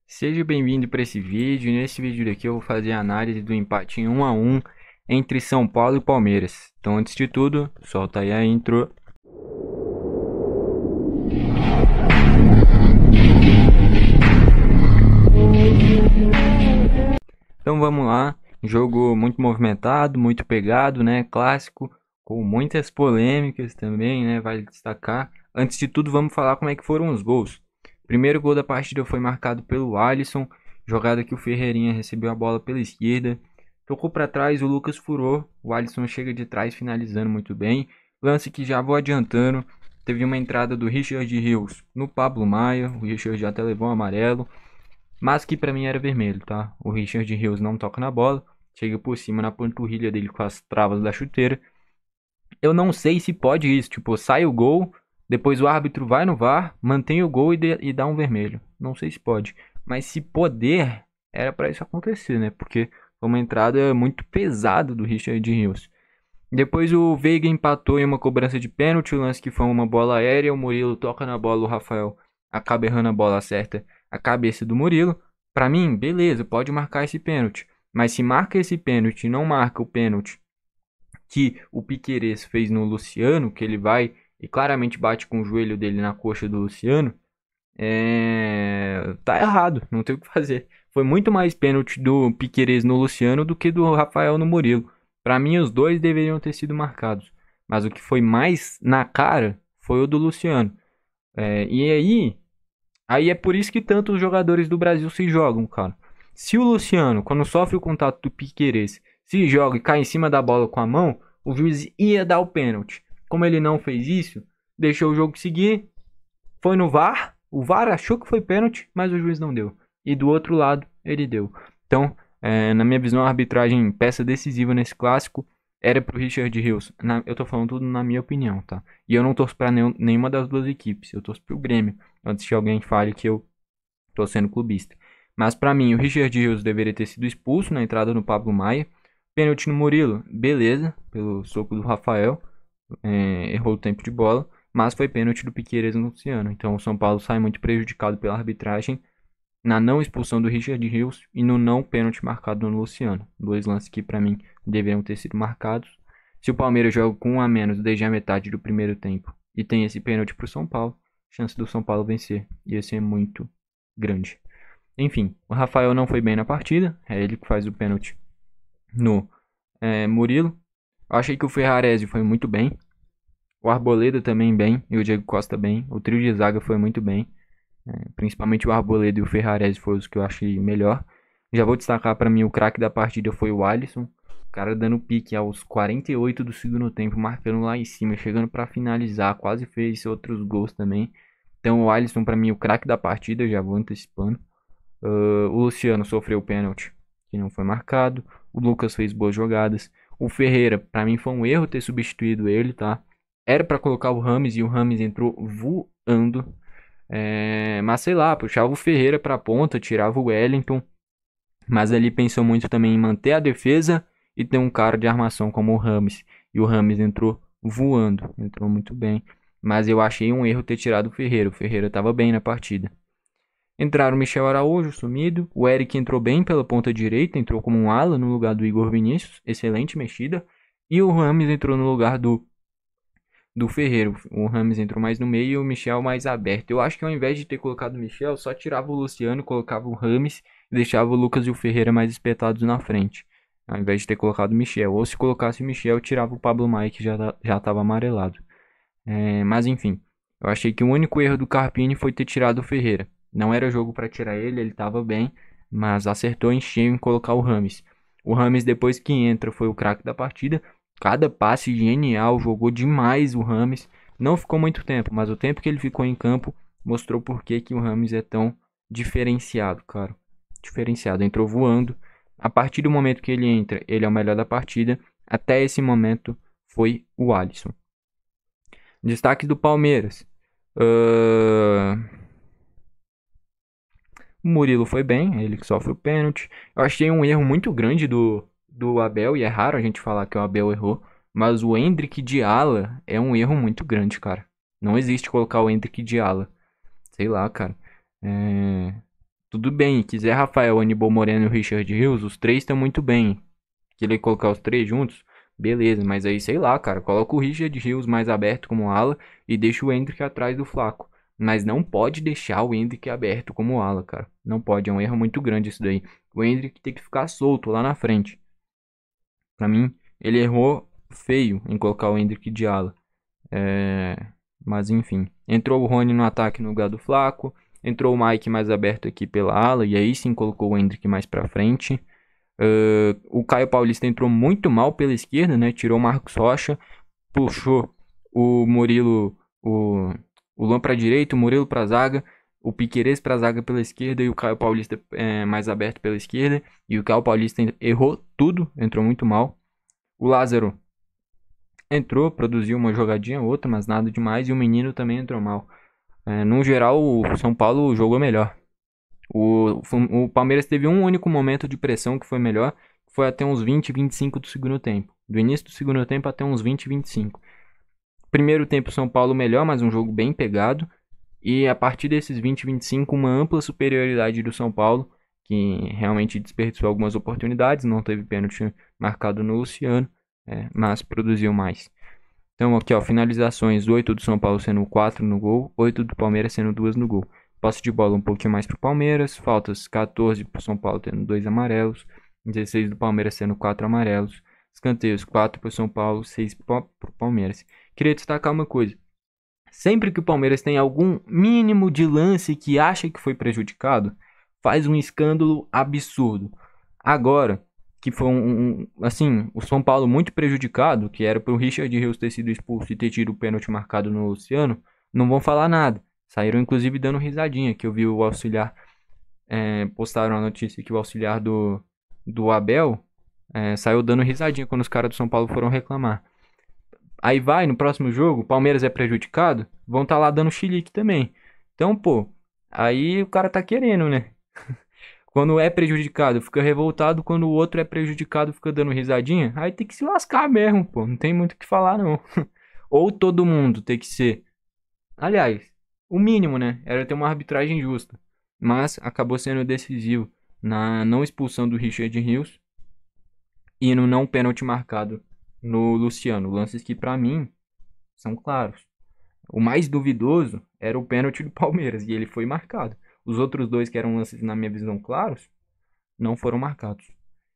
Seja bem-vindo para esse vídeo. Nesse vídeo daqui eu vou fazer a análise do empate em 1 a 1 entre São Paulo e Palmeiras. Então, antes de tudo, solta aí a intro. Então vamos lá. Jogo muito movimentado, muito pegado, né? Clássico, com muitas polêmicas também, né? Vale destacar. Antes de tudo, vamos falar como é que foram os gols. O primeiro gol da partida foi marcado pelo Alisson, jogada que o Ferreirinha recebeu a bola pela esquerda, tocou para trás, o Lucas furou, o Alisson chega de trás finalizando muito bem. Lance que já vou adiantando, teve uma entrada do Richard Rios no Pablo Maia, o Richard já até levou um amarelo, mas que pra mim era vermelho, tá? O Richard Rios não toca na bola, chega por cima na panturrilha dele com as travas da chuteira. Eu não sei se pode isso, tipo, sai o gol, depois o árbitro vai no VAR, mantém o gol e dá um vermelho. Não sei se pode, mas se poder, era pra isso acontecer, né? Porque foi uma entrada muito pesada do Richard Rios. Depois o Veiga empatou em uma cobrança de pênalti, o lance que foi uma bola aérea, o Murilo toca na bola, o Rafael acaba errando a bola certa, a cabeça do Murilo. Pra mim, beleza, pode marcar esse pênalti. Mas se marca esse pênalti e não marca o pênalti que o Piquerez fez no Luciano, que ele vai e claramente bate com o joelho dele na coxa do Luciano, tá errado, não tem o que fazer. Foi muito mais pênalti do Piquerez no Luciano do que do Rafael no Murilo. Para mim, os dois deveriam ter sido marcados. Mas o que foi mais na cara foi o do Luciano. E aí é por isso que tantos jogadores do Brasil se jogam, cara. Se o Luciano, quando sofre o contato do Piquerez, se joga e cai em cima da bola com a mão, o juiz ia dar o pênalti. Como ele não fez isso, deixou o jogo seguir, foi no VAR, o VAR achou que foi pênalti, mas o juiz não deu. E do outro lado, ele deu. Então, na minha visão, a arbitragem, peça decisiva nesse clássico, era pro Richard Rios. Eu tô falando tudo na minha opinião, tá? E eu não torço pra nenhuma das duas equipes, eu torço pro Grêmio, antes que alguém fale que eu tô sendo clubista. Mas pra mim, o Richard Rios deveria ter sido expulso na entrada no Pablo Maia. Pênalti no Murilo, beleza, pelo soco do Rafael, errou o tempo de bola. Mas foi pênalti do Piquerez no Luciano. Então o São Paulo sai muito prejudicado pela arbitragem na não expulsão do Richard Rios e no não pênalti marcado no Luciano. Dois lances que para mim deveriam ter sido marcados. Se o Palmeiras joga com 1 a menos desde a metade do primeiro tempo e tem esse pênalti para o São Paulo, a chance do São Paulo vencer ia ser muito grande. Enfim, o Rafael não foi bem na partida. É ele que faz o pênalti no Murilo. Eu achei que o Ferraresi foi muito bem. O Arboleda também bem, e o Diego Costa bem. O trio de zaga foi muito bem. Principalmente o Arboleda e o Ferraresi foram os que eu achei melhor. Já vou destacar para mim o craque da partida foi o Alisson. O cara dando pique aos 48 do segundo tempo, marcando lá em cima, chegando para finalizar. Quase fez outros gols também. Então o Alisson para mim o craque da partida, já vou antecipando. O Luciano sofreu o pênalti, que não foi marcado. O Lucas fez boas jogadas. O Ferreira, para mim foi um erro ter substituído ele, tá? Era para colocar o Rames e o Rames entrou voando. Mas sei lá, puxava o Ferreira para a ponta, tirava o Wellington. Mas ali pensou muito também em manter a defesa e ter um cara de armação como o Rames. E o Rames entrou voando, entrou muito bem. Mas eu achei um erro ter tirado o Ferreira. O Ferreira estava bem na partida. Entraram o Michel Araújo, sumido. O Eric entrou bem pela ponta direita, entrou como um ala no lugar do Igor Vinícius. Excelente mexida. E o Rames entrou no lugar do Ferreira. O Rames entrou mais no meio e o Michel mais aberto. Eu acho que ao invés de ter colocado o Michel, só tirava o Luciano, colocava o Rames e deixava o Lucas e o Ferreira mais espetados na frente. Ao invés de ter colocado o Michel. Ou se colocasse o Michel, tirava o Pablo Maia, que já estava amarelado. Mas enfim, eu achei que o único erro do Carpini foi ter tirado o Ferreira. Não era jogo para tirar ele estava bem, mas acertou em cheio em colocar o Rames. O Rames, depois que entra, foi o craque da partida. Cada passe genial, jogou demais o Rames. Não ficou muito tempo, mas o tempo que ele ficou em campo mostrou por que o Rames é tão diferenciado, cara. Diferenciado, entrou voando. A partir do momento que ele entra, ele é o melhor da partida. Até esse momento foi o Alisson. Destaque do Palmeiras. O Murilo foi bem, ele que sofre o pênalti. Eu achei um erro muito grande do Abel, e é raro a gente falar que o Abel errou, mas o Endrick de ala é um erro muito grande, cara. Não existe colocar o Endrick de ala. Sei lá, cara. Tudo bem, quiser Rafael, Aníbal Moreno e o Richard Rios, os três estão muito bem. Querer colocar os três juntos, beleza, mas aí sei lá, cara, coloca o Richard Rios mais aberto como ala e deixa o Endrick atrás do Flaco. Mas não pode deixar o Endrick aberto como ala, cara. Não pode, é um erro muito grande isso daí. O Endrick tem que ficar solto lá na frente. Pra mim, ele errou feio em colocar o Endrick de ala. Mas enfim, entrou o Rony no ataque no lugar do Flaco. Entrou o Mike mais aberto aqui pela ala. E aí sim colocou o Endrick mais pra frente. O Caio Paulista entrou muito mal pela esquerda, né? Tirou o Marcos Rocha. Puxou o Murilo. O Luan pra direita, o Murilo pra zaga. O Piquerez pra zaga pela esquerda. E o Caio Paulista mais aberto pela esquerda. E o Caio Paulista errou tudo. Entrou muito mal. O Lázaro entrou, produziu uma jogadinha ou outra, mas nada demais. E o menino também entrou mal. No geral, o São Paulo jogou melhor. O Palmeiras teve um único momento de pressão que foi melhor, que foi até uns 20, 25 do segundo tempo. Do início do segundo tempo até uns 20, 25. Primeiro tempo, São Paulo melhor, mas um jogo bem pegado. E a partir desses 20, 25, uma ampla superioridade do São Paulo, que realmente desperdiçou algumas oportunidades. Não teve pênalti marcado no Luciano, mas produziu mais. Então aqui, ó, finalizações, 8 do São Paulo sendo 4 no gol, 8 do Palmeiras sendo 2 no gol. Posse de bola um pouquinho mais pro Palmeiras, faltas 14 pro São Paulo tendo 2 amarelos, 16 do Palmeiras sendo 4 amarelos, escanteios 4 pro São Paulo, 6 pro Palmeiras. Queria destacar uma coisa, sempre que o Palmeiras tem algum mínimo de lance que acha que foi prejudicado, faz um escândalo absurdo. Agora, que foi assim, o São Paulo muito prejudicado, que era pro Richard Rios ter sido expulso e ter tido o pênalti marcado no Luciano, não vão falar nada. Saíram inclusive dando risadinha, que eu vi o auxiliar, postaram a notícia que o auxiliar do Abel saiu dando risadinha quando os caras do São Paulo foram reclamar. Aí vai, no próximo jogo, o Palmeiras é prejudicado, vão estar lá dando chilique também. Então, pô, aí o cara tá querendo, né? Quando é prejudicado, fica revoltado. Quando o outro é prejudicado, fica dando risadinha. Aí tem que se lascar mesmo, pô. Não tem muito o que falar, não. Ou todo mundo tem que ser. Aliás, o mínimo, né? Era ter uma arbitragem justa. Mas acabou sendo decisivo na não expulsão do Richard Rios e no não pênalti marcado no Luciano. Lances que, pra mim, são claros. O mais duvidoso era o pênalti do Palmeiras e ele foi marcado. Os outros dois, que eram lances, na minha visão, claros, não foram marcados.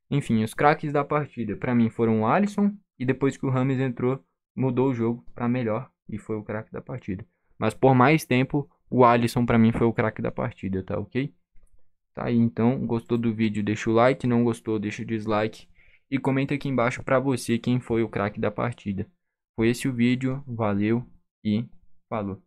Enfim, os craques da partida, pra mim, foram o Alisson e depois que o Rames entrou, mudou o jogo pra melhor e foi o craque da partida. Mas por mais tempo, o Alisson pra mim foi o craque da partida, tá ok? Tá aí, então, gostou do vídeo, deixa o like, não gostou, deixa o dislike e comenta aqui embaixo pra você quem foi o craque da partida. Foi esse o vídeo, valeu e falou.